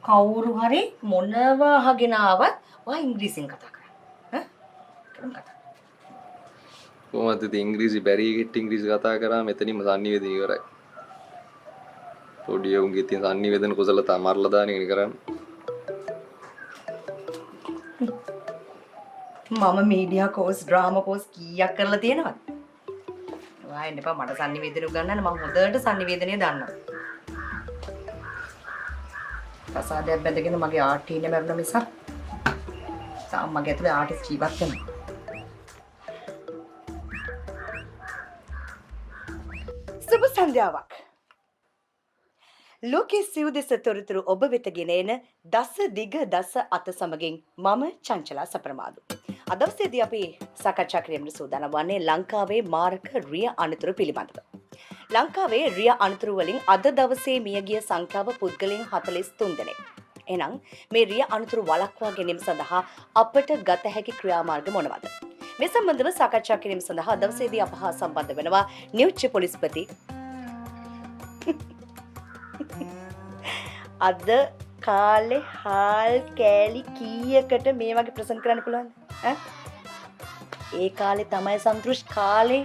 කවුරු හරි මොනවා අහගෙන ආවත් ඔයා ඉංග්‍රීසියෙන් කතා කරා. කොහොමද ඉතින් ඉංග්‍රීසි බැරි එකෙක් ඉංග්‍රීසි කතා කරා මෙතනින්ම සංනිවේදනය ඉවරයි. පොඩි උන්ගේ තියෙන සංනිවේදන කුසලතා මරලා දාන එක කරන්නේ. මම මීඩියා කෝස් ඩ්‍රාමා කෝස් කීයක් කරලා තියෙනවද? ඔයා එන්න එපා මට සංනිවේදනය උගන්වන්න මම හොඳට සංනිවේදනය දන්නවා. ප්‍රසාදයක් බැඳගෙන මගේ ආර්ට් ටීම් එක මරුණ මිසක් තාම මගේ ඇතුලේ ආටිස්ට් ජීවත් වෙනවා. සුබ සන්ධ්‍යාවක්. ලෝකයේ සිව් දෙස තොරතුරු ඔබ වෙත ගෙන එන දස දිග දස අත සමගින් මම චංචලා සප්‍රමාදු. අද දවසේදී අපි සාකච්ඡා කිරීමට සූදානම් වන්නේ ලංකාවේ මාරක රිය අනතුරු පිළිබඳව. ලංකාවේ රිය අනතුරු වලින් අද දවසේ මියගිය සංඛ්‍යාව පුද්ගලයන් 43 දෙනෙක්. එහෙනම් මේ රිය අනතුරු වළක්වා ගැනීම සඳහා අපට ගත හැකි ක්‍රියාමාර්ග මොනවාද? මේ සම්බන්ධව සාකච්ඡා කිරීම සඳහා දවසේදී අප හා සම්බන්ධ වෙනවා නියුච්ච පොලිස්පති අද කාලේ හාල් කෑලි කීයකට මේ වගේ ප්‍රසන්ට් කරන්න පුළුවන්ද? ඒ කාලේ තමයි සන්තෘෂ් කාලේ